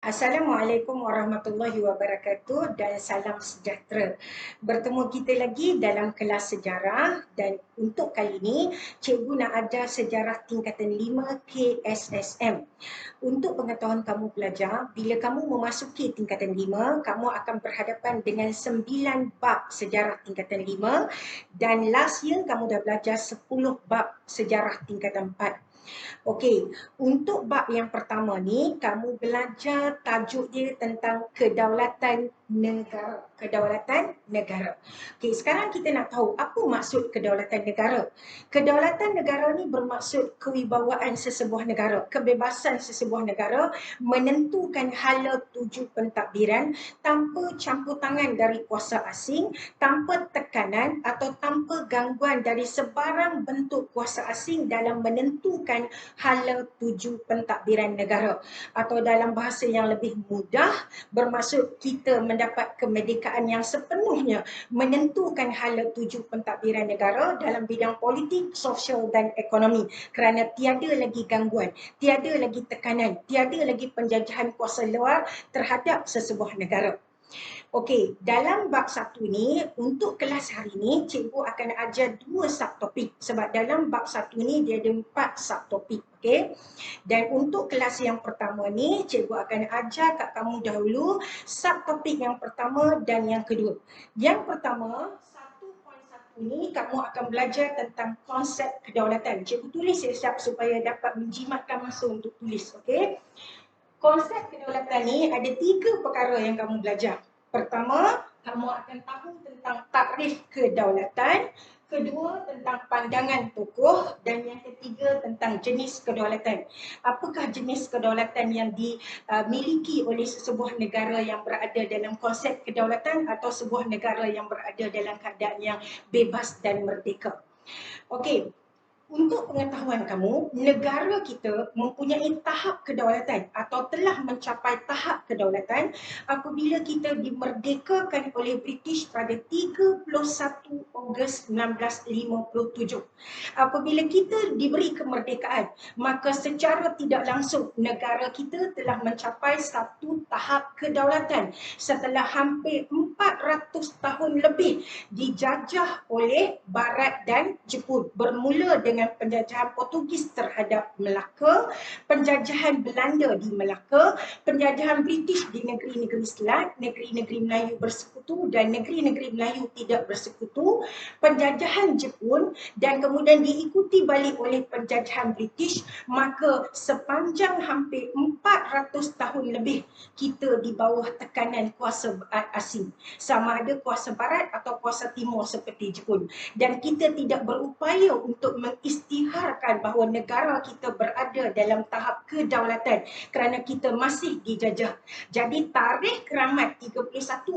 Assalamualaikum warahmatullahi wabarakatuh dan salam sejahtera. Bertemu kita lagi dalam kelas sejarah dan untuk kali ini cikgu nak ajar sejarah tingkatan 5 KSSM. Untuk pengetahuan kamu pelajar, bila kamu memasuki tingkatan 5, kamu akan berhadapan dengan 9 bab sejarah tingkatan 5 dan last year kamu dah belajar 10 bab sejarah tingkatan 4. Okey, untuk bab yang pertama ni, kamu belajar tajuk dia tentang kedaulatan negara. Kedaulatan negara. Okey, sekarang kita nak tahu apa maksud kedaulatan negara. Kedaulatan negara ni bermaksud kewibawaan sesebuah negara, kebebasan sesebuah negara menentukan hala tuju pentadbiran tanpa campur tangan dari kuasa asing, tanpa tekanan atau tanpa gangguan dari sebarang bentuk kuasa asing dalam menentukan hala tuju pentadbiran negara, atau dalam bahasa yang lebih mudah bermaksud kita mendapat kemerdekaan yang sepenuhnya menentukan hala tuju pentadbiran negara dalam bidang politik, sosial dan ekonomi, kerana tiada lagi gangguan, tiada lagi tekanan, tiada lagi penjajahan kuasa luar terhadap sesebuah negara. Okey, dalam bab 1 ni, untuk kelas hari ni, cikgu akan ajar 2 subtopik. Sebab dalam bab 1 ni, dia ada 4 subtopik. Okey. Dan untuk kelas yang pertama ni, cikgu akan ajar kat kamu dahulu subtopik yang pertama dan yang kedua. Yang pertama, 1.1 ni kamu akan belajar tentang konsep kedaulatan. Cikgu tulis siap-siap supaya dapat menjimatkan masa untuk tulis. Okey. Konsep kedaulatan ni ada 3 perkara yang kamu belajar. Pertama, kamu akan tahu tentang takrif kedaulatan. Kedua, tentang pandangan tokoh. Dan yang ketiga, tentang jenis kedaulatan. Apakah jenis kedaulatan yang dimiliki oleh sesebuah negara yang berada dalam konsep kedaulatan atau sebuah negara yang berada dalam keadaan yang bebas dan merdeka. Okey. Untuk pengetahuan kamu, negara kita mempunyai tahap kedaulatan atau telah mencapai tahap kedaulatan apabila kita dimerdekakan oleh British pada 31 Ogos 1957. Apabila kita diberi kemerdekaan, maka secara tidak langsung negara kita telah mencapai satu tahap kedaulatan setelah hampir 400 tahun lebih dijajah oleh Barat dan Jepun, bermula dengan penjajahan Portugis terhadap Melaka, penjajahan Belanda di Melaka, penjajahan British di negeri-negeri Selat, negeri-negeri Melayu bersekutu dan negeri-negeri Melayu tidak bersekutu, penjajahan Jepun dan kemudian diikuti balik oleh penjajahan British. Maka sepanjang hampir 400 tahun lebih kita di bawah tekanan kuasa asing, sama ada kuasa barat atau kuasa timur seperti Jepun, dan kita tidak berupaya untuk mengisytiharkan bahawa negara kita berada dalam tahap kedaulatan kerana kita masih dijajah. Jadi tarikh keramat 31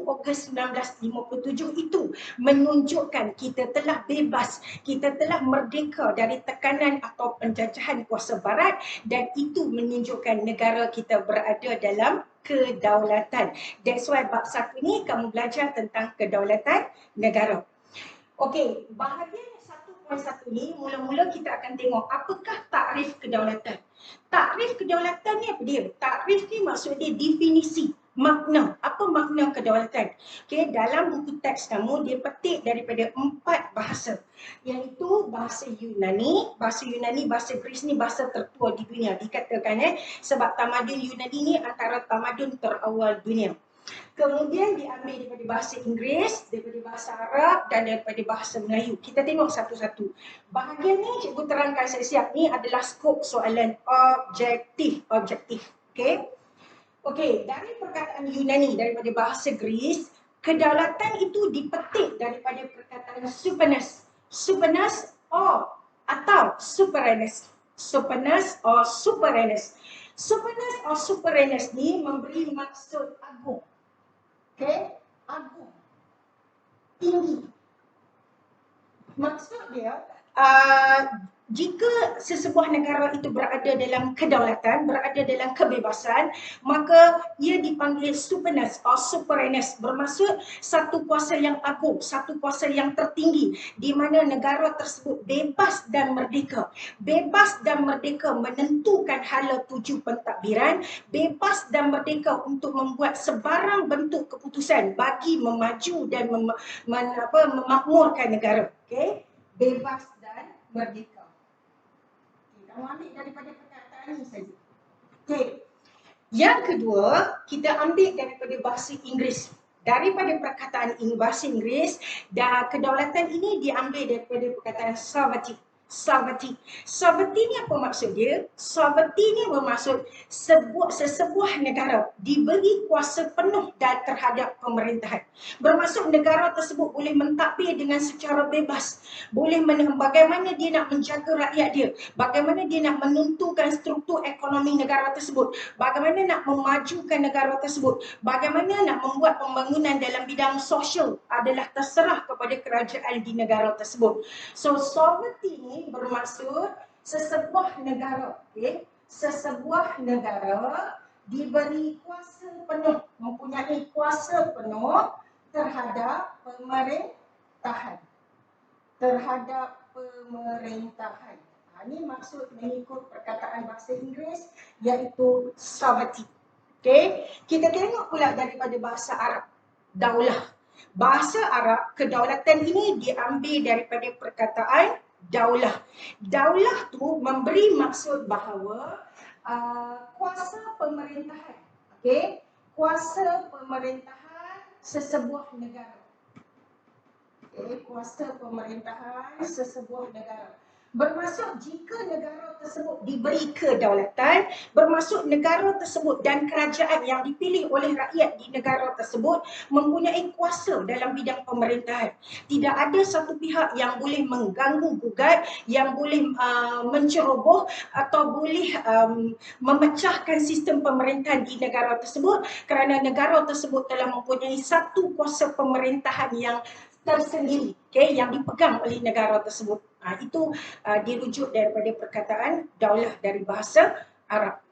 Ogos 1957 itu menunjukkan kita telah bebas, kita telah merdeka dari tekanan atau penjajahan kuasa barat, dan itu menunjukkan negara kita berada dalam kedaulatan. That's why bab 1 ni kamu belajar tentang kedaulatan negara. Okey, bahagian 1.1 ni mula-mula kita akan tengok apakah takrif kedaulatan. Takrif kedaulatan ni apa dia? Takrif ni maksud dia definisi, makna. Apa makna kedaulatan? Okey, dalam buku teks kamu dia petik daripada 4 bahasa, iaitu bahasa Yunani, bahasa Greece ni bahasa tertua di dunia dikatakan, sebab tamadun Yunani ni antara tamadun terawal dunia. Kemudian diambil daripada bahasa Inggeris, daripada bahasa Arab dan daripada bahasa Melayu. Kita tengok satu-satu. Bahagian ni cikgu terangkan siap-siap, ni adalah skop soalan objektif. Okey. Okey, dari perkataan Yunani, daripada bahasa Greece, kedaulatan itu dipetik daripada perkataan supernus. Supernus atau superinus. Supernus or superinus. Supernus or superinus ni memberi maksud agung. Okey, agung, tinggi. Maksud dia jika sesebuah negara itu berada dalam kedaulatan, berada dalam kebebasan, maka ia dipanggil supremacy atau sovereignty, bermaksud satu kuasa yang agung, satu kuasa yang tertinggi, di mana negara tersebut bebas dan merdeka. Bebas dan merdeka menentukan hala tuju pentadbiran, bebas dan merdeka untuk membuat sebarang bentuk keputusan bagi memaju dan memakmurkan negara. Okay? Bebas dan merdeka. Kamu ambil daripada perkataan ini saja. Okey. Yang kedua, kita ambil daripada bahasa Inggeris. Daripada perkataan bahasa Inggeris, dan kedaulatan ini diambil daripada perkataan sovereignty. Sovereignty. Sovereignty ni apa maksud dia? Sovereignty ni bermaksud sesebuah negara diberi kuasa penuh dan terhadap pemerintahan. Bermaksud negara tersebut boleh mentadbir dengan secara bebas. Boleh bagaimana dia nak menjaga rakyat dia. Bagaimana dia nak menentukan struktur ekonomi negara tersebut. Bagaimana nak memajukan negara tersebut. Bagaimana nak membuat pembangunan dalam bidang sosial adalah terserah kepada kerajaan di negara tersebut. So, sovereignty ni bermaksud sesebuah negara, okay? Sesebuah negara diberi kuasa penuh, mempunyai kuasa penuh terhadap pemerintahan. Terhadap pemerintahan. Ini maksud mengikut perkataan bahasa Inggeris iaitu sovereignty. Okay? Kita tengok pula daripada bahasa Arab, daulah. Bahasa Arab, kedaulatan ini diambil daripada perkataan daulah. Daulah tu memberi maksud bahawa kuasa pemerintahan. Okay? Kuasa pemerintahan sesebuah negara. Okay? Kuasa pemerintahan sesebuah negara. Bermaksud jika negara tersebut diberi kedaulatan, bermaksud negara tersebut dan kerajaan yang dipilih oleh rakyat di negara tersebut mempunyai kuasa dalam bidang pemerintahan. Tidak ada satu pihak yang boleh mengganggu gugat, yang boleh menceroboh atau boleh memecahkan sistem pemerintahan di negara tersebut, kerana negara tersebut telah mempunyai satu kuasa pemerintahan yang tersendiri, okay, yang dipegang oleh negara tersebut. Itu dirujuk daripada perkataan daulah dari bahasa Arab.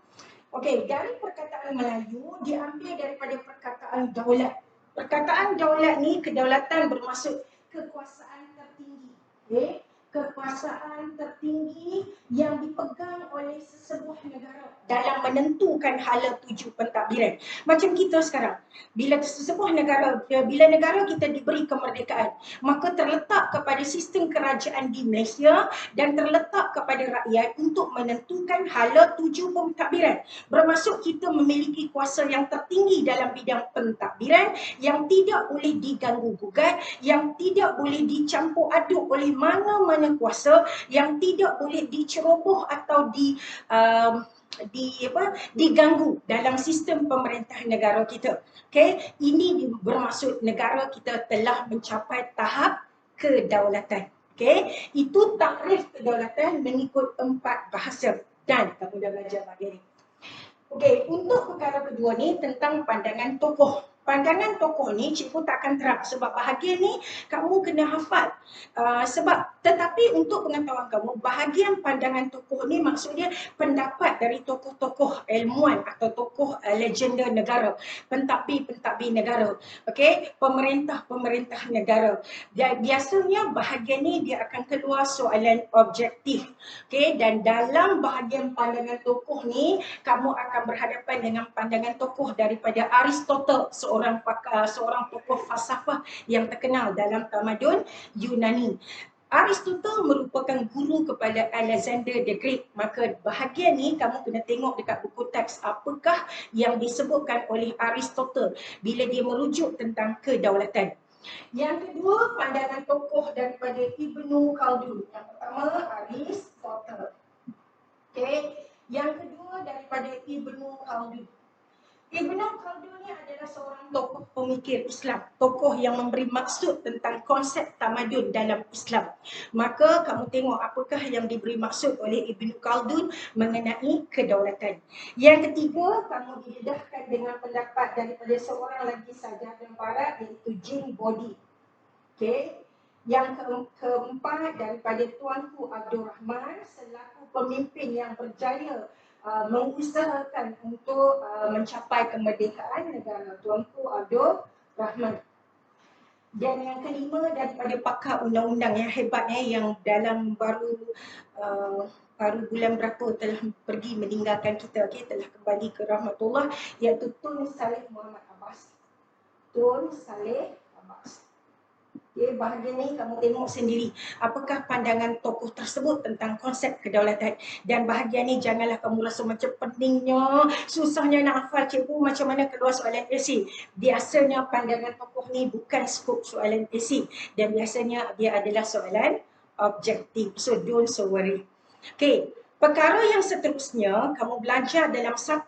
Okey, dari perkataan Melayu diambil daripada perkataan daulat. Perkataan daulat ni, kedaulatan bermaksud kekuasaan tertinggi. Okay? Kekuasaan tertinggi yang dipegang oleh sesebuah negara dalam menentukan hala tuju pentadbiran. Macam kita sekarang, bila negara kita diberi kemerdekaan, maka terletak kepada sistem kerajaan di Malaysia dan terletak kepada rakyat untuk menentukan hala tuju pentadbiran. Bermaksud kita memiliki kuasa yang tertinggi dalam bidang pentadbiran yang tidak boleh diganggu gugat, yang tidak boleh dicampur aduk oleh mana-mana kuasa, yang tidak boleh diceroboh atau diganggu dalam sistem pemerintahan negara kita. Okay? Ini bermaksud negara kita telah mencapai tahap kedaulatan. Okay? Itu takrif kedaulatan mengikut 4 bahasa. Dan kamu dah belajar bahagian ni. Okey, untuk perkara kedua ni tentang pandangan tokoh. Pandangan tokoh ni cikgu takkan terang sebab bahagian ni kamu kena hafal. Tetapi untuk pengetahuan kamu, bahagian pandangan tokoh ni maksudnya pendapat dari tokoh-tokoh ilmuwan atau tokoh legenda negara, pentadbir negara, okey, pemerintah negara. Dan biasanya bahagian ni dia akan keluar soalan objektif. Okey, dan dalam bahagian pandangan tokoh ni kamu akan berhadapan dengan pandangan tokoh daripada Aristotle, seorang tokoh falsafah yang terkenal dalam tamadun Yunani. Aristotle merupakan guru kepada Alexander the Great. Maka bahagian ni kamu kena tengok dekat buku teks apakah yang disebutkan oleh Aristotle bila dia merujuk tentang kedaulatan. Yang kedua, pandangan tokoh daripada Ibnu Khaldun. Yang pertama, Aristotle. Okay. Yang kedua daripada Ibnu Khaldun. Ibnu Khaldun ni adalah seorang tokoh pemikir Islam, tokoh yang memberi maksud tentang konsep tamadun dalam Islam. Maka kamu tengok apakah yang diberi maksud oleh Ibnu Khaldun mengenai kedaulatan. Yang ketiga, kamu didedahkan dengan pendapat daripada seorang lagi sarjana barat iaitu Jean Boddy. Okay. Yang keempat, daripada Tuanku Abdul Rahman selaku pemimpin yang berjaya mengusahakan untuk mencapai kemerdekaan negara Tuanku Abdul Rahman. Dan yang kelima, daripada pakar undang-undang yang hebat yang dalam baru bulan berapa telah pergi meninggalkan kita, telah kembali ke rahmatullah, iaitu Tun Saleh Muhammad Abbas. Tun Saleh Abbas. Bahagian ni kamu tengok sendiri apakah pandangan tokoh tersebut tentang konsep kedaulatan. Dan bahagian ni janganlah kamu rasa macam peningnya, susahnya nak hafal cikgu macam mana keluar soalan esei. Biasanya pandangan tokoh ni bukan skop soalan esei dan biasanya dia adalah soalan objektif. So don't so worry. Okay. Perkara yang seterusnya, kamu belajar dalam 1.1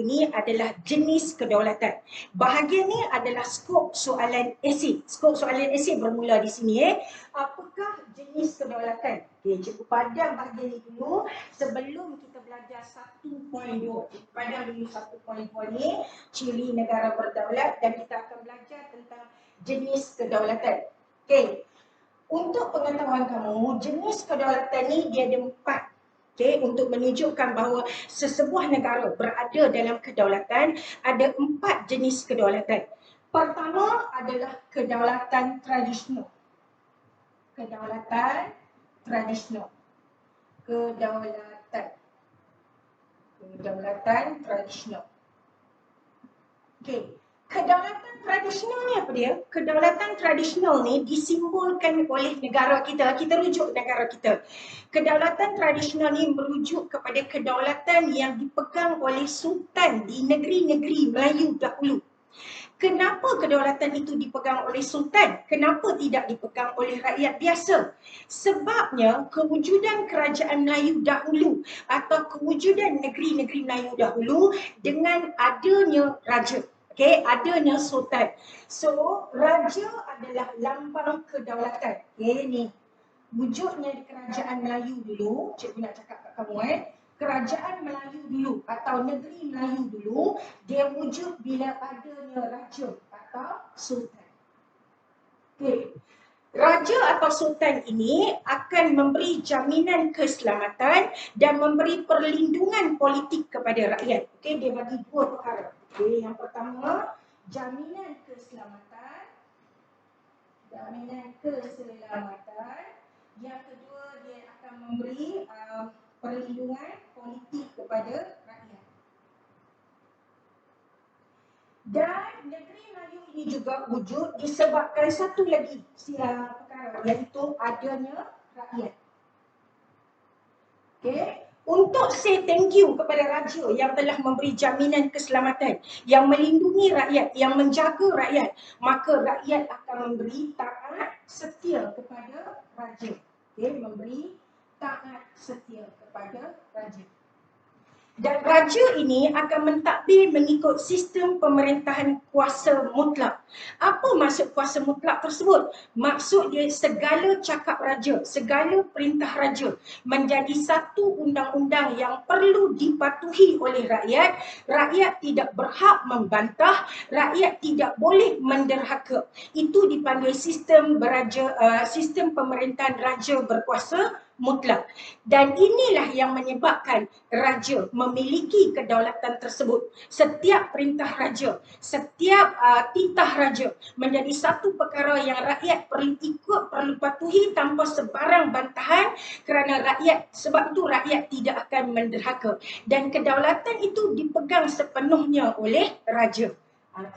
ni adalah jenis kedaulatan. Bahagian ni adalah skop soalan esei. Skop soalan esei bermula di sini. Apakah jenis kedaulatan? Okay, cikgu padam bahagian ni dulu sebelum kita belajar 1.2. Cikgu padam dulu 1.2 ni, ciri negara berdaulat, dan kita akan belajar tentang jenis kedaulatan. Okay. Untuk pengetahuan kamu, jenis kedaulatan ni dia ada 4. Okay, untuk menunjukkan bahawa sesebuah negara berada dalam kedaulatan, ada 4 jenis kedaulatan. Pertama adalah kedaulatan tradisional. Kedaulatan tradisional. Kedaulatan tradisional. Okay. Kedaulatan tradisional ni apa dia? Kedaulatan tradisional ni disimbolkan oleh negara kita. Kita rujuk negara kita. Kedaulatan tradisional ni merujuk kepada kedaulatan yang dipegang oleh sultan di negeri-negeri Melayu dahulu. Kenapa kedaulatan itu dipegang oleh sultan? Kenapa tidak dipegang oleh rakyat biasa? Sebabnya kewujudan kerajaan Melayu dahulu atau kewujudan negeri-negeri Melayu dahulu dengan adanya raja. Okay, adanya sultan. So, raja adalah lambang kedaulatan. Okay, ni wujudnya di kerajaan Melayu dulu. Cikgu nak cakap kat kamu kerajaan Melayu dulu atau negeri Melayu dulu, dia wujud bila adanya raja atau sultan. Okay. Raja atau sultan ini akan memberi jaminan keselamatan dan memberi perlindungan politik kepada rakyat. Okay, dia bagi 2 perkara. Okay, yang pertama, jaminan keselamatan. Yang kedua, dia akan memberi perlindungan politik kepada rakyat. Dan negeri Melayu ini juga wujud disebabkan satu lagi perkara, iaitu adanya rakyat. Okay. Untuk say thank you kepada raja yang telah memberi jaminan keselamatan, yang melindungi rakyat, yang menjaga rakyat, maka rakyat akan memberi taat setia kepada raja. Okay. Memberi taat setia kepada raja. Dan raja ini akan mentadbir mengikut sistem pemerintahan kuasa mutlak. Apa maksud kuasa mutlak tersebut? Maksud dia segala cakap raja, segala perintah raja menjadi satu undang-undang yang perlu dipatuhi oleh rakyat. Rakyat tidak berhak membantah, rakyat tidak boleh menderhaka. Itu dipanggil sistem sistem pemerintahan raja berkuasa mutlak. Dan inilah yang menyebabkan raja memiliki kedaulatan tersebut. Setiap perintah raja, setiap titah raja menjadi satu perkara yang rakyat perlu ikut, perlu patuhi tanpa sebarang bantahan, kerana sebab itu rakyat tidak akan menderhaka. Dan kedaulatan itu dipegang sepenuhnya oleh raja.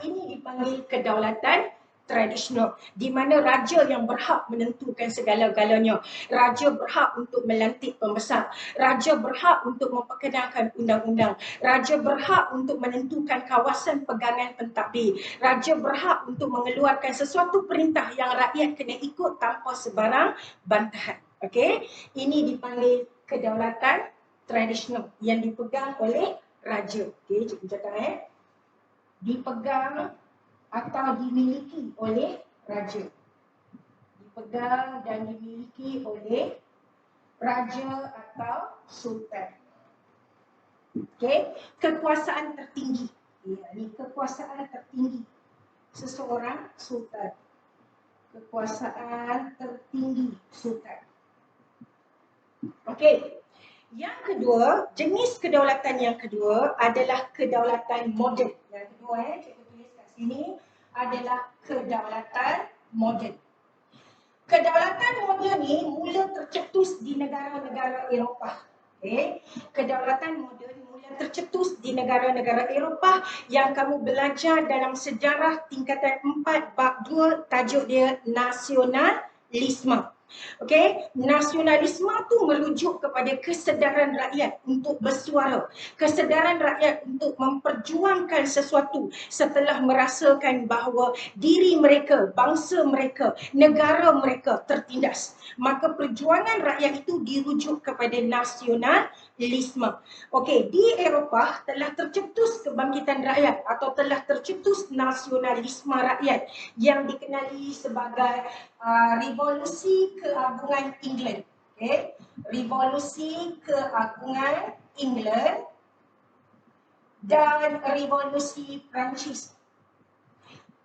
Ini dipanggil kedaulatan tradisional, di mana raja yang berhak menentukan segala-galanya. Raja berhak untuk melantik pembesar. Raja berhak untuk memperkenalkan undang-undang. Raja berhak untuk menentukan kawasan pegangan pentadbir. Raja berhak untuk mengeluarkan sesuatu perintah yang rakyat kena ikut tanpa sebarang bantahan. Okey, ini dipanggil kedaulatan tradisional yang dipegang oleh raja. Okey, cikgu cakap dipegang atau dimiliki oleh raja. Dipegang dan dimiliki oleh raja atau sultan. Okey, kekuasaan tertinggi. Ini kekuasaan tertinggi seseorang sultan. kekuasaan tertinggi sultan. Okey. Yang kedua, jenis kedaulatan yang kedua adalah kedaulatan moden. Yang kedua, cikgu tulis kat sini adalah kedaulatan moden. Kedaulatan moden ni mula tercetus di negara-negara Eropah. Okay. Kedaulatan moden mula tercetus di negara-negara Eropah yang kamu belajar dalam sejarah tingkatan 4 bab 2, tajuk dia nasionalisme. Okey, nasionalisme tu merujuk kepada kesedaran rakyat untuk bersuara, kesedaran rakyat untuk memperjuangkan sesuatu setelah merasakan bahawa diri mereka, bangsa mereka, negara mereka tertindas. Maka perjuangan rakyat itu dirujuk kepada nasionalisme. Okey, di Eropah telah tercetus kebangkitan rakyat atau telah tercetus nasionalisme rakyat yang dikenali sebagai revolusi keagungan England. Okay. Revolusi keagungan England dan revolusi Perancis.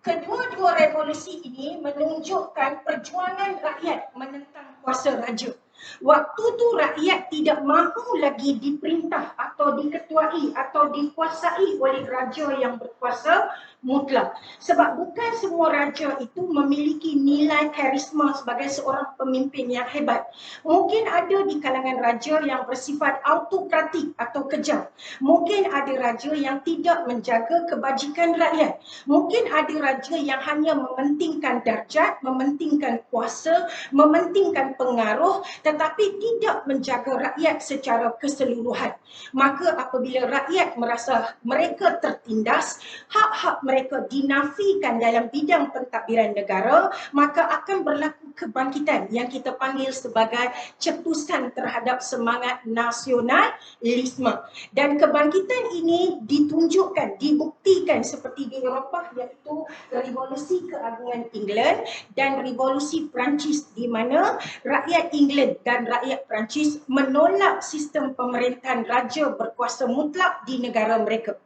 Kedua-dua revolusi ini menunjukkan perjuangan rakyat menentang kuasa raja. Waktu tu rakyat tidak mahu lagi diperintah atau diketuai atau dikuasai oleh raja yang berkuasa mutlak. Sebab bukan semua raja itu memiliki nilai karisma sebagai seorang pemimpin yang hebat. Mungkin ada di kalangan raja yang bersifat autokratik atau kejam. Mungkin ada raja yang tidak menjaga kebajikan rakyat. Mungkin ada raja yang hanya mementingkan darjat, mementingkan kuasa, mementingkan pengaruh, tetapi tidak menjaga rakyat secara keseluruhan. Maka apabila rakyat merasa mereka tertindas, hak-hak mereka dinafikan dalam bidang pentadbiran negara, maka akan berlaku kebangkitan yang kita panggil sebagai cetusan terhadap semangat nasionalisme. Dan kebangkitan ini ditunjukkan, dibuktikan seperti di Eropah, iaitu revolusi keagungan England dan revolusi Perancis, di mana rakyat England dan rakyat Perancis menolak sistem pemerintahan raja berkuasa mutlak di negara mereka.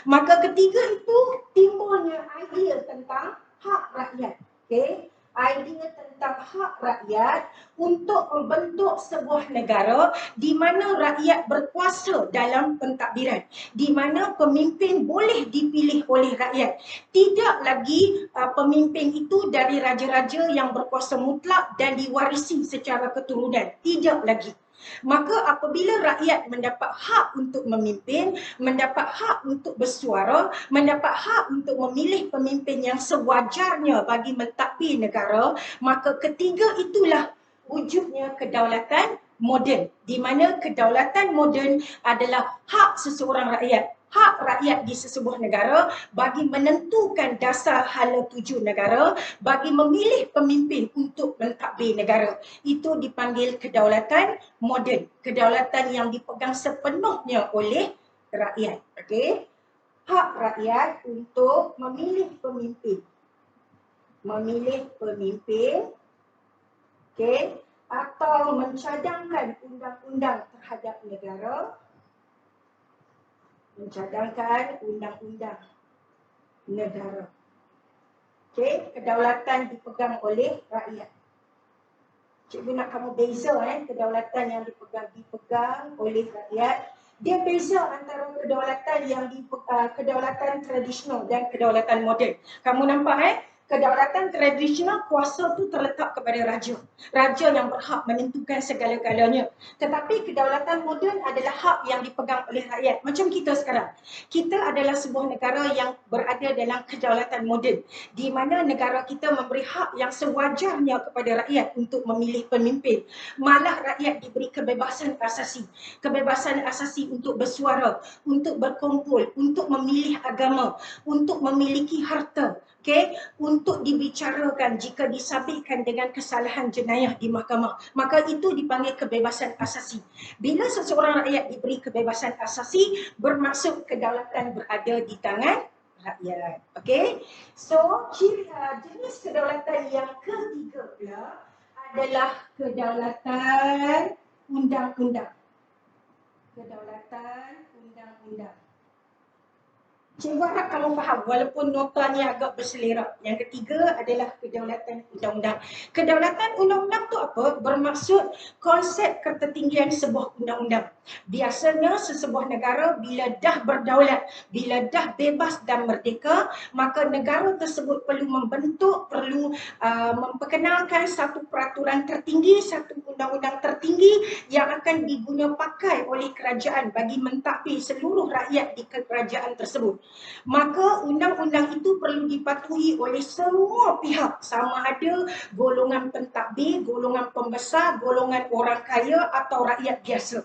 Maka ketiga itu timbulnya idea tentang hak rakyat. Okay? Idea tentang hak rakyat untuk membentuk sebuah negara di mana rakyat berkuasa dalam pentadbiran, di mana pemimpin boleh dipilih oleh rakyat. Tidak lagi pemimpin itu dari raja-raja yang berkuasa mutlak dan diwarisi secara keturunan. Tidak lagi. Maka apabila rakyat mendapat hak untuk memimpin, mendapat hak untuk bersuara, mendapat hak untuk memilih pemimpin yang sewajarnya bagi mentadbir negara, maka ketiga itulah wujudnya kedaulatan moden, di mana kedaulatan moden adalah hak seseorang rakyat, hak rakyat di sesebuah negara bagi menentukan dasar hala tuju negara, bagi memilih pemimpin untuk mentadbir negara. Itu dipanggil kedaulatan moden, kedaulatan yang dipegang sepenuhnya oleh rakyat. Okey, hak rakyat untuk memilih pemimpin, okey, atau mencadangkan undang-undang terhadap negara, mencadangkan undang-undang negara. Okey, kedaulatan dipegang oleh rakyat. Cikgu nak kamu beza kedaulatan yang dipegang oleh rakyat. Dia beza antara kedaulatan yang kedaulatan tradisional dan kedaulatan moden. Kamu nampak kedaulatan tradisional, kuasa tu terletak kepada raja. Raja yang berhak menentukan segala-galanya. Tetapi kedaulatan moden adalah hak yang dipegang oleh rakyat. Macam kita sekarang. Kita adalah sebuah negara yang berada dalam kedaulatan moden, di mana negara kita memberi hak yang sewajarnya kepada rakyat untuk memilih pemimpin. Malah rakyat diberi kebebasan asasi. Kebebasan asasi untuk bersuara, untuk berkumpul, untuk memilih agama, untuk memiliki harta. Okay, untuk dibicarakan jika disabitkan dengan kesalahan jenayah di mahkamah. Maka itu dipanggil kebebasan asasi. Bila seseorang rakyat diberi kebebasan asasi, bermaksud kedaulatan berada di tangan rakyat. Okay, so jenis kedaulatan yang ketiga pula adalah kedaulatan undang-undang. Kedaulatan undang-undang. Cikgu harap kamu faham walaupun nota ni agak berselerak. Yang ketiga adalah kedaulatan undang-undang. Kedaulatan undang-undang tu apa? Bermaksud konsep ketertinggian sebuah undang-undang. Biasanya sesebuah negara bila dah berdaulat, bila dah bebas dan merdeka, maka negara tersebut perlu membentuk, perlu memperkenalkan satu peraturan tertinggi, satu undang-undang tertinggi yang akan diguna pakai oleh kerajaan bagi mentadbir seluruh rakyat di kerajaan tersebut. Maka undang-undang itu perlu dipatuhi oleh semua pihak, sama ada golongan pentadbir, golongan pembesar, golongan orang kaya atau rakyat biasa.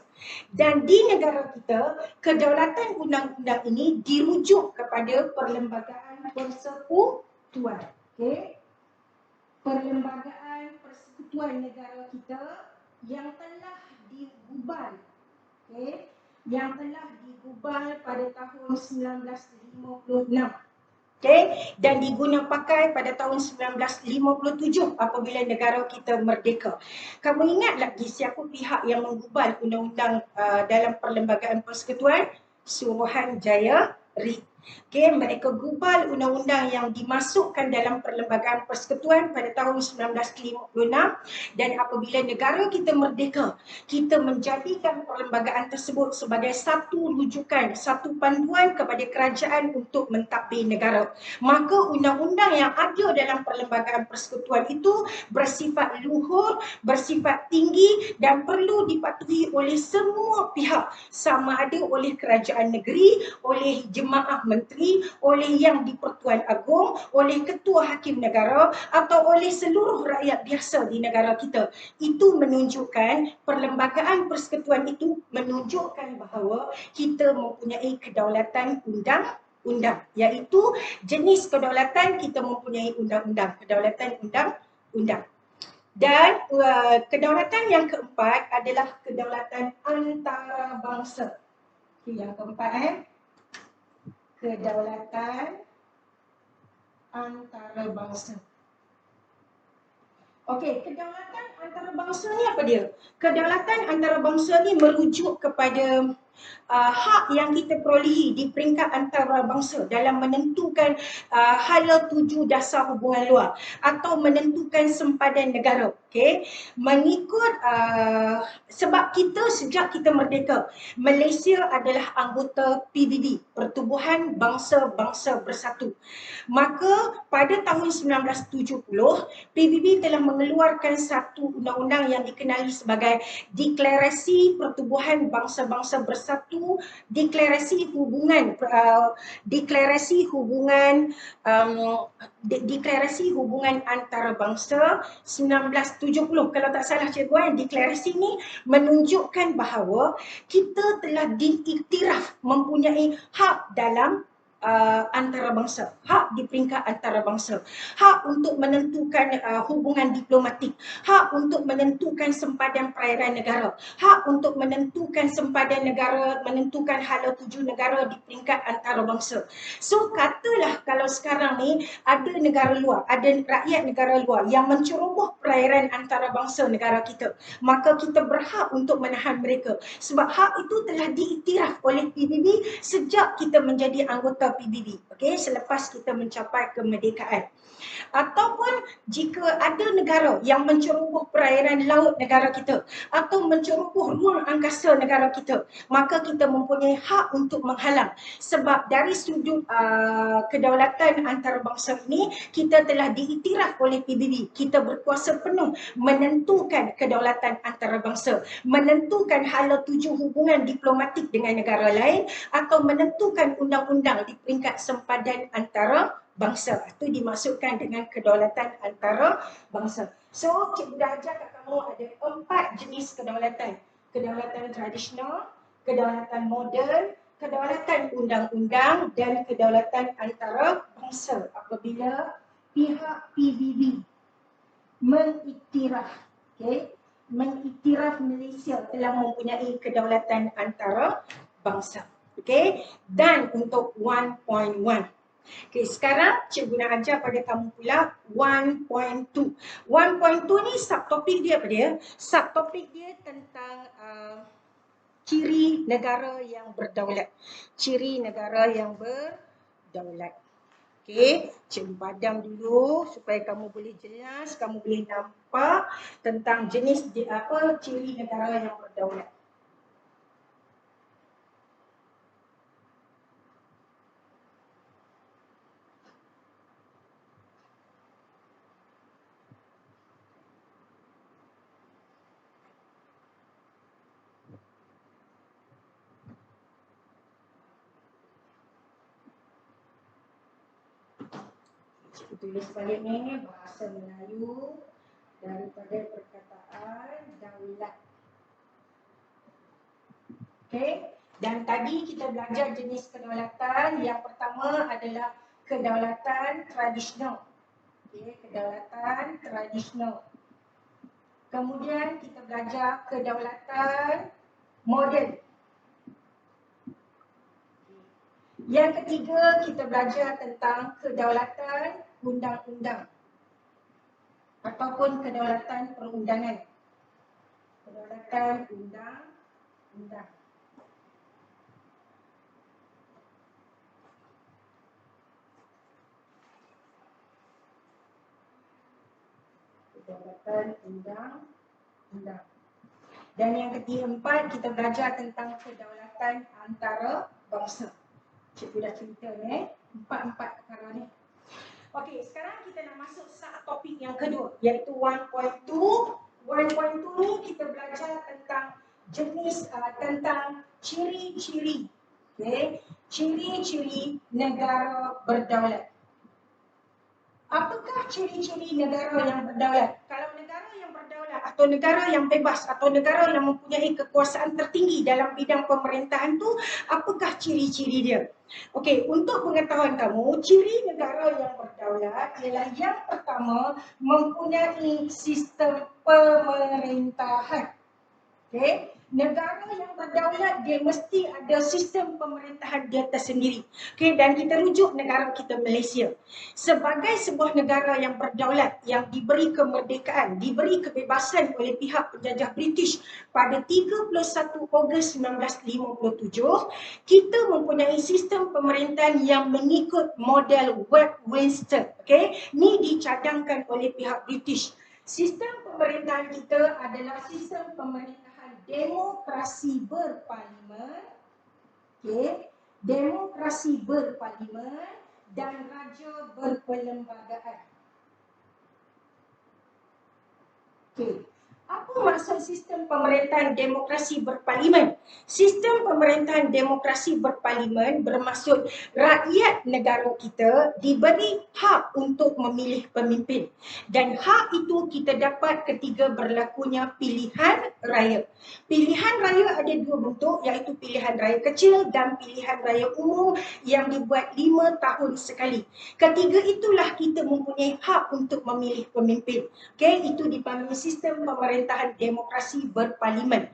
Dan di negara kita, kedaulatan undang-undang ini dirujuk kepada Perlembagaan Persekutuan. Okay? Perlembagaan Persekutuan negara kita yang telah digubal, okay? Yang telah digubal pada tahun 1956. Okay? Dan diguna pakai pada tahun 1957 apabila negara kita merdeka. Kamu ingat lagi siapa pihak yang menggubal undang-undang dalam Perlembagaan Persekutuan? Suruhanjaya RIT. Okay, mereka gubal undang-undang yang dimasukkan dalam Perlembagaan Persekutuan pada tahun 1956 dan apabila negara kita merdeka, kita menjadikan perlembagaan tersebut sebagai satu rujukan, satu panduan kepada kerajaan untuk mentadbir negara. Maka undang-undang yang ada dalam Perlembagaan Persekutuan itu bersifat luhur, bersifat tinggi dan perlu dipatuhi oleh semua pihak, sama ada oleh kerajaan negeri, oleh jemaah menteri, oleh Yang di-Pertuan Agong, oleh ketua hakim negara atau oleh seluruh rakyat biasa di negara kita. Itu menunjukkan Perlembagaan Persekutuan itu menunjukkan bahawa kita mempunyai kedaulatan undang-undang, iaitu jenis kedaulatan kita mempunyai undang-undang, kedaulatan undang-undang. Dan kedaulatan yang keempat adalah kedaulatan antarabangsa. Yang keempat, kedaulatan antarabangsa. Okey, kedaulatan antarabangsa ni apa dia? Kedaulatan antarabangsa ni merujuk kepada hak yang kita perolehi di peringkat antarabangsa dalam menentukan hala tuju dasar hubungan luar atau menentukan sempadan negara. Okay? Mengikut sebab kita sejak kita merdeka, Malaysia adalah anggota PBB, Pertubuhan Bangsa-Bangsa Bersatu. Maka pada tahun 1970, PBB telah mengeluarkan satu undang-undang yang dikenali sebagai Deklarasi Pertubuhan Bangsa-Bangsa Bersatu, deklarasi hubungan antarabangsa 1970. Kalau tak salah cikgu, deklarasi ini menunjukkan bahawa kita telah diiktiraf mempunyai hak dalam antarabangsa, hak di peringkat antarabangsa, hak untuk menentukan hubungan diplomatik, hak untuk menentukan sempadan perairan negara, hak untuk menentukan sempadan negara, menentukan hala tuju negara di peringkat antarabangsa. So katalah kalau sekarang ni ada negara luar, ada rakyat negara luar yang menceroboh perairan antarabangsa negara kita, maka kita berhak untuk menahan mereka sebab hak itu telah diiktiraf oleh PBB sejak kita menjadi anggota PBB, okey, selepas kita mencapai kemerdekaan. Ataupun jika ada negara yang menceroboh perairan laut negara kita atau menceroboh ruang angkasa negara kita, maka kita mempunyai hak untuk menghalang. Sebab dari sudut kedaulatan antarabangsa ini, kita telah diiktiraf oleh PBB. Kita berkuasa penuh menentukan kedaulatan antarabangsa, menentukan hala tuju hubungan diplomatik dengan negara lain atau menentukan undang-undang di peringkat sempadan antarabangsa. Itu dimaksudkan dengan kedaulatan antarabangsa. So, cikgu dah ajar kat kamu ada 4 jenis kedaulatan. Kedaulatan tradisional, kedaulatan moden, kedaulatan undang-undang dan kedaulatan antarabangsa apabila pihak PBB mengiktiraf, mengiktiraf Malaysia telah mempunyai kedaulatan antarabangsa. Okay? Dan untuk 1.1. Okay, sekarang cikgu nak ajar pada kamu pula 1.2. 1.2 ni subtopik dia apa dia? Subtopik dia tentang ciri negara yang berdaulat. Ciri negara yang daulat. Okey, cikgu padam dulu supaya kamu boleh jelas, kamu boleh nampak tentang jenis ciri negara yang berdaulat. Cikgu tulis balik ni bahasa Melayu daripada perkataan daulat. Okey, dan tadi kita belajar jenis kedaulatan. Yang pertama adalah kedaulatan tradisional. Okey, kedaulatan tradisional. Kemudian kita belajar kedaulatan moden. Yang ketiga, kita belajar tentang kedaulatan undang-undang ataupun kedaulatan perundangan. Kedaulatan undang-undang. Kedaulatan undang-undang. Dan yang keempat, kita belajar tentang kedaulatan antarabangsa. Cikgu dah cerita ni, empat perkara ni. Okey, sekarang kita nak masuk topik yang kedua, iaitu 1.2. 1.2 ni kita belajar tentang jenis, tentang ciri-ciri. Okey, ciri-ciri negara berdaulat. Apakah ciri-ciri negara yang berdaulat? Kalau negara yang berdaulat atau negara yang bebas atau negara yang mempunyai kekuasaan tertinggi dalam bidang pemerintahan tu, apakah ciri-ciri dia? Okey, untuk pengetahuan kamu, ciri negara yang berdaulat ialah yang pertama, mempunyai sistem pemerintahan. Okey, negara yang berdaulat dia mesti ada sistem pemerintahan dia tersendiri. Okey, dan kita rujuk negara kita Malaysia sebagai sebuah negara yang berdaulat, yang diberi kemerdekaan, diberi kebebasan oleh pihak penjajah British pada 31 Ogos 1957. Kita mempunyai sistem pemerintahan yang mengikut model Westminster. Okey, ni dicadangkan oleh pihak British. Sistem pemerintahan kita adalah sistem pemerintahan demokrasi berparlimen, okay, demokrasi berparlimen dan raja berperlembagaan. Okay. Apa maksud sistem pemerintahan demokrasi berparlimen? Sistem pemerintahan demokrasi berparlimen bermaksud rakyat negara kita diberi hak untuk memilih pemimpin. Dan hak itu kita dapat ketika berlakunya pilihan raya. Pilihan raya ada dua bentuk, iaitu pilihan raya kecil dan pilihan raya umum yang dibuat 5 tahun sekali. Ketiga itulah kita mempunyai hak untuk memilih pemimpin. Okay, itu dipanggil sistem pemerintahan demokrasi berparlimen.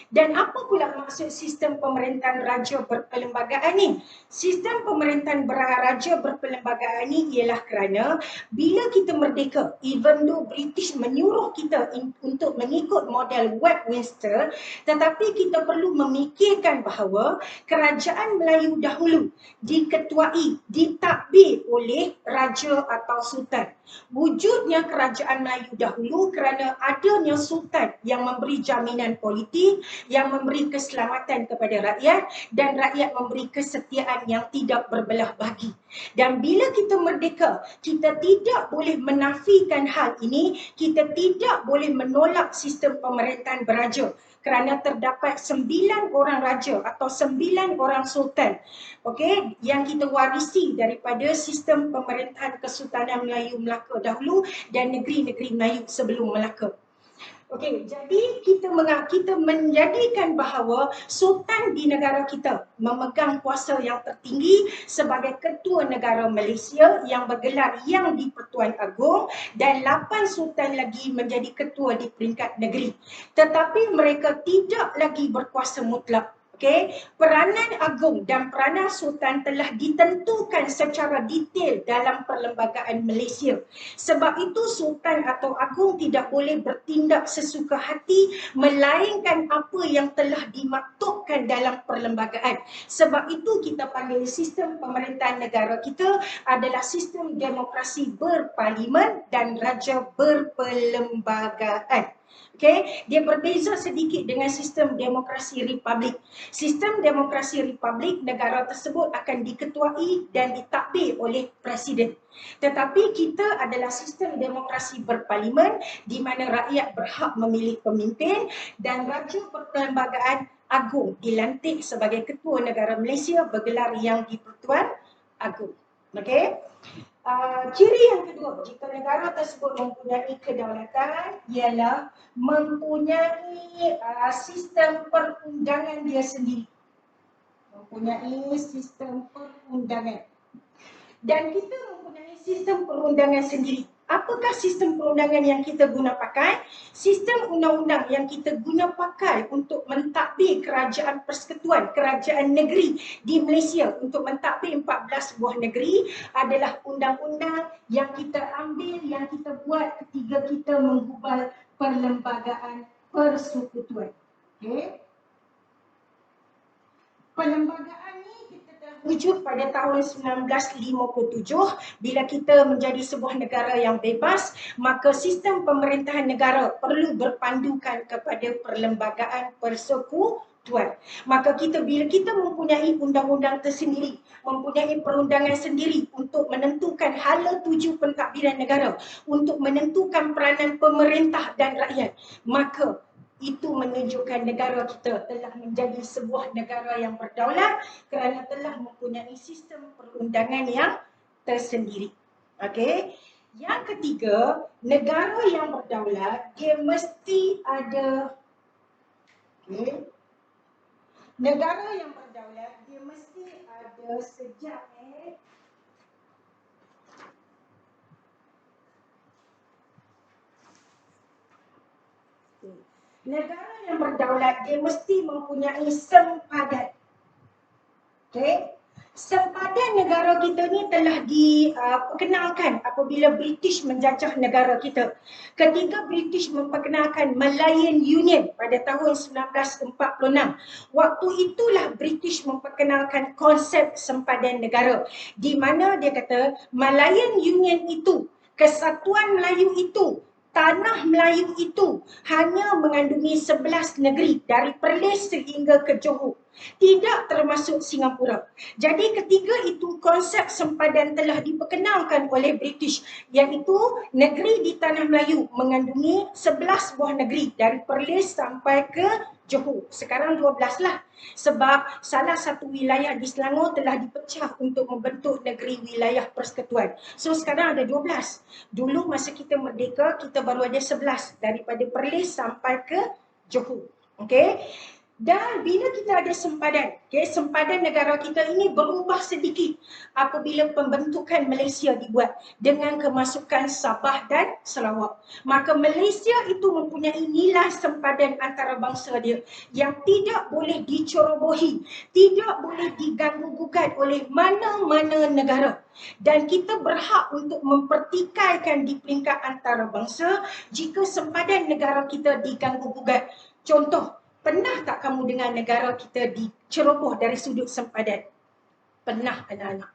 Dan apa pula maksud sistem pemerintahan raja berperlembagaan ni? Sistem pemerintahan raja berperlembagaan ni ialah kerana bila kita merdeka, even though British menyuruh kita untuk mengikut model Westminster, tetapi kita perlu memikirkan bahawa kerajaan Melayu dahulu diketuai, ditadbir oleh raja atau sultan. Wujudnya kerajaan Melayu dahulu kerana adanya sultan yang memberi jaminan politik, yang memberi keselamatan kepada rakyat dan rakyat memberi kesetiaan yang tidak berbelah bagi. Dan bila kita merdeka, kita tidak boleh menafikan hal ini, kita tidak boleh menolak sistem pemerintahan beraja kerana terdapat 9 orang raja atau 9 orang sultan, okey, yang kita warisi daripada sistem pemerintahan Kesultanan Melayu Melaka dahulu dan negeri-negeri Melayu sebelum Melaka. Okey, jadi kita menjadikan bahawa sultan di negara kita memegang kuasa yang tertinggi sebagai ketua negara Malaysia yang bergelar Yang di-Pertuan Agong, dan 8 sultan lagi menjadi ketua di peringkat negeri. Tetapi mereka tidak lagi berkuasa mutlak. Okey, peranan agung dan peranan sultan telah ditentukan secara detail dalam perlembagaan Malaysia. Sebab itu sultan atau agung tidak boleh bertindak sesuka hati melainkan apa yang telah dimaktubkan dalam perlembagaan. Sebab itu kita panggil sistem pemerintahan negara kita adalah sistem demokrasi berparlimen dan raja berperlembagaan. Okay? Dia berbeza sedikit dengan sistem demokrasi republik. Sistem demokrasi republik, negara tersebut akan diketuai dan ditadbir oleh presiden. Tetapi kita adalah sistem demokrasi berparlimen di mana rakyat berhak memilih pemimpin dan raja perlembagaan agung dilantik sebagai ketua negara Malaysia bergelar Yang di-Pertuan Agong. Okey? Ciri yang kedua, jika negara tersebut mempunyai kedaulatan ialah mempunyai sistem perundangan dia sendiri. Mempunyai sistem perundangan. Dan kita mempunyai sistem perundangan sendiri. Apakah sistem perundangan yang kita guna pakai? Sistem undang-undang yang kita guna pakai untuk mentadbir kerajaan persekutuan, kerajaan negeri di Malaysia untuk mentadbir 14 buah negeri adalah undang-undang yang kita ambil, yang kita buat ketika kita menggubal perlembagaan persekutuan. Okay? Perlembagaan ni kita terwujud pada tahun 1957 bila kita menjadi sebuah negara yang bebas, maka sistem pemerintahan negara perlu berpandukan kepada perlembagaan persekutuan. Maka bila kita mempunyai undang-undang tersendiri, mempunyai perundangan sendiri untuk menentukan hala tuju pentadbiran negara, untuk menentukan peranan pemerintah dan rakyat, maka itu menunjukkan negara kita telah menjadi sebuah negara yang berdaulat kerana telah mempunyai sistem perundangan yang tersendiri. Okey. Yang ketiga, negara yang berdaulat dia mesti ada negara yang berdaulat dia mesti ada sejak negara yang berdaulat dia mesti mempunyai sempadan. Okey. Sempadan negara kita ni telah diperkenalkan apabila British menjajah negara kita. Ketika British memperkenalkan Malayan Union pada tahun 1946, waktu itulah British memperkenalkan konsep sempadan negara di mana dia kata Malayan Union itu, Kesatuan Melayu itu, Tanah Melayu itu hanya mengandungi 11 negeri dari Perlis sehingga ke Johor, tidak termasuk Singapura. Jadi ketika itu konsep sempadan telah diperkenalkan oleh British, iaitu negeri di Tanah Melayu mengandungi 11 buah negeri dari Perlis sampai ke Johor. Sekarang 12 lah. Sebab salah satu wilayah di Selangor telah dipecah untuk membentuk negeri wilayah persekutuan. So sekarang ada 12. Dulu masa kita merdeka, kita baru ada 11 daripada Perlis sampai ke Johor. Okey. Dan bila kita ada sempadan, sempadan negara kita ini berubah sedikit apabila pembentukan Malaysia dibuat dengan kemasukan Sabah dan Sarawak. Maka Malaysia itu mempunyai nilai sempadan antarabangsa dia yang tidak boleh dicerobohi, tidak boleh diganggu-gugat oleh mana-mana negara. Dan kita berhak untuk mempertikaikan di peringkat antarabangsa jika sempadan negara kita diganggu-gugat. Contoh, pernah tak kamu dengar negara kita diceroboh dari sudut sempadan? Pernah, anak-anak.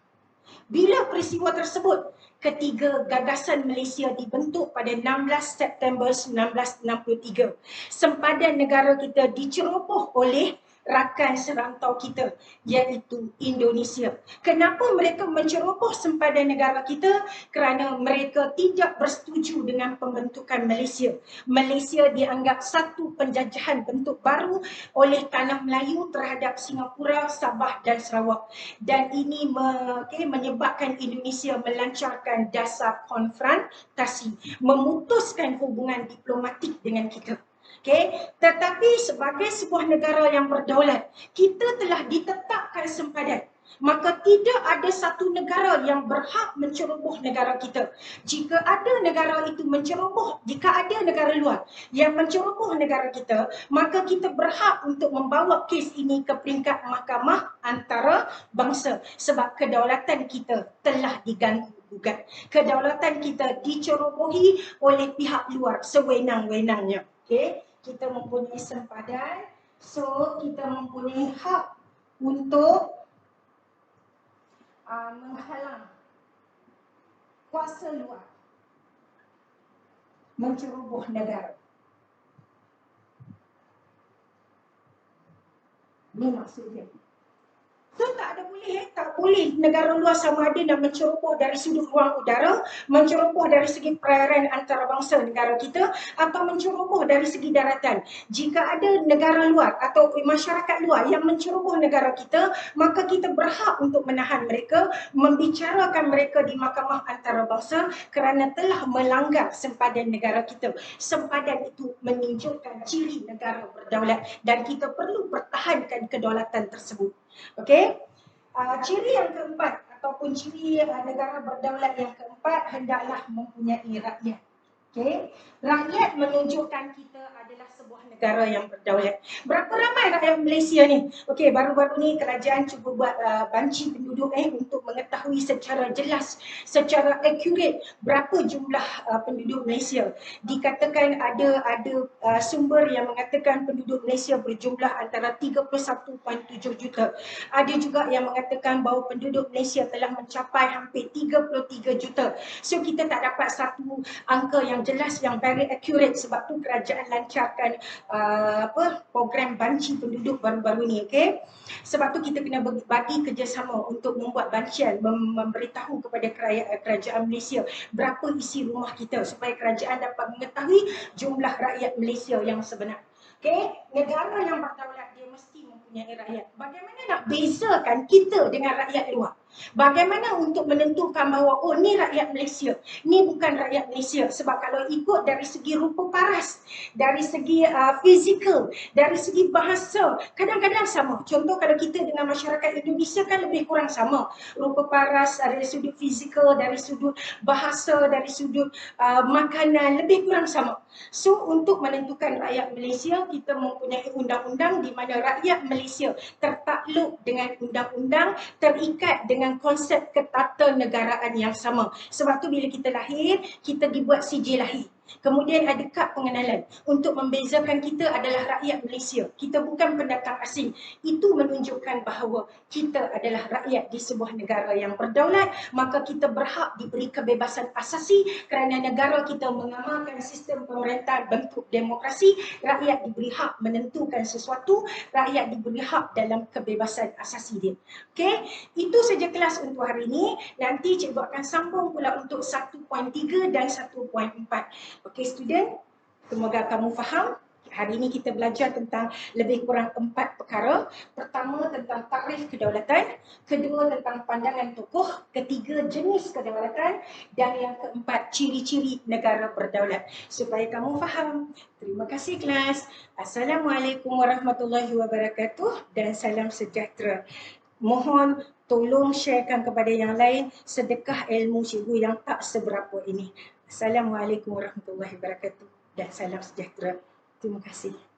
Bila peristiwa tersebut, ketiga gagasan Malaysia dibentuk pada 16 September 1963. Sempadan negara kita diceroboh oleh rakan serantau kita, iaitu Indonesia. Kenapa mereka menceroboh sempadan negara kita? Kerana mereka tidak bersetuju dengan pembentukan Malaysia. Malaysia dianggap satu penjajahan bentuk baru oleh Tanah Melayu terhadap Singapura, Sabah dan Sarawak. Dan ini menyebabkan Indonesia melancarkan dasar konfrontasi, memutuskan hubungan diplomatik dengan kita. Okay. Tetapi sebagai sebuah negara yang berdaulat, kita telah ditetapkan sempadan. Maka tidak ada satu negara yang berhak menceroboh negara kita. Jika ada negara itu menceroboh, jika ada negara luar yang menceroboh negara kita, maka kita berhak untuk membawa kes ini ke peringkat mahkamah antarabangsa sebab kedaulatan kita telah diganggu gugat. Kedaulatan kita dicerobohi oleh pihak luar sewenang-wenangnya. Okey, kita mempunyai sempadan, so kita mempunyai hak untuk menghalang kuasa luar menceroboh negara. Ini maksudnya. So tak ada boleh, tak boleh negara luar sama ada nak menceroboh dari sudut ruang udara, menceroboh dari segi perairan antarabangsa negara kita atau menceroboh dari segi daratan. Jika ada negara luar atau masyarakat luar yang menceroboh negara kita, maka kita berhak untuk menahan mereka, membicarakan mereka di mahkamah antarabangsa kerana telah melanggar sempadan negara kita. Sempadan itu menunjukkan ciri negara berdaulat dan kita perlu pertahankan kedaulatan tersebut. Okey, ciri yang keempat ataupun ciri negara berdaulat yang keempat hendaklah mempunyai rakyat. Okey, rakyat menunjukkan kita adalah sebuah negara yang berdaulat. Berapa ramai rakyat Malaysia ni? Okey, baru-baru ni kerajaan cuba buat banci penduduk untuk mengetahui secara jelas, secara accurate berapa jumlah penduduk Malaysia. Dikatakan ada sumber yang mengatakan penduduk Malaysia berjumlah antara 31.7 juta. Ada juga yang mengatakan bahawa penduduk Malaysia telah mencapai hampir 33 juta. So kita tak dapat satu angka yang jelas, yang very accurate, sebab tu kerajaan lancarkan program banci penduduk baru-baru ni. Okay? Sebab tu kita kena bagi kerjasama untuk membuat bancian, memberitahu kepada kerajaan Malaysia berapa isi rumah kita supaya kerajaan dapat mengetahui jumlah rakyat Malaysia yang sebenar. Okay? Negara yang berdaulat dia mesti mempunyai rakyat. Bagaimana nak bezakan kita dengan rakyat luar? Bagaimana untuk menentukan bahawa oh ni rakyat Malaysia, ni bukan rakyat Malaysia? Sebab kalau ikut dari segi rupa paras, dari segi fizikal, dari segi bahasa, kadang-kadang sama. Contoh kalau kita dengan masyarakat Indonesia kan lebih kurang sama. Rupa paras dari sudut fizikal, dari sudut bahasa, dari sudut makanan, lebih kurang sama. So untuk menentukan rakyat Malaysia, kita mempunyai undang-undang di mana rakyat Malaysia tertakluk dengan undang-undang, terikat dengan konsep ketatanegaraan yang sama. Sebab tu bila kita lahir, kita dibuat sijil lahir. Kemudian ada kad pengenalan. Untuk membezakan kita adalah rakyat Malaysia. Kita bukan pendatang asing. Itu menunjukkan bahawa kita adalah rakyat di sebuah negara yang berdaulat, maka kita berhak diberi kebebasan asasi kerana negara kita mengamalkan sistem pemerintahan bentuk demokrasi. Rakyat diberi hak menentukan sesuatu, rakyat diberi hak dalam kebebasan asasi dia. Okey, itu saja kelas untuk hari ini. Nanti cikgu akan sambung pula untuk 1.3 dan 1.4. Okey student, semoga kamu faham. Hari ini kita belajar tentang lebih kurang 4 perkara. Pertama tentang takrif kedaulatan, kedua tentang pandangan tokoh, ketiga jenis kedaulatan, dan yang keempat ciri-ciri negara berdaulat. Supaya kamu faham. Terima kasih kelas. Assalamualaikum warahmatullahi wabarakatuh dan salam sejahtera. Mohon tolong sharekan kepada yang lain sedekah ilmu cikgu yang tak seberapa ini. Assalamualaikum warahmatullahi wabarakatuh dan salam sejahtera. Terima kasih.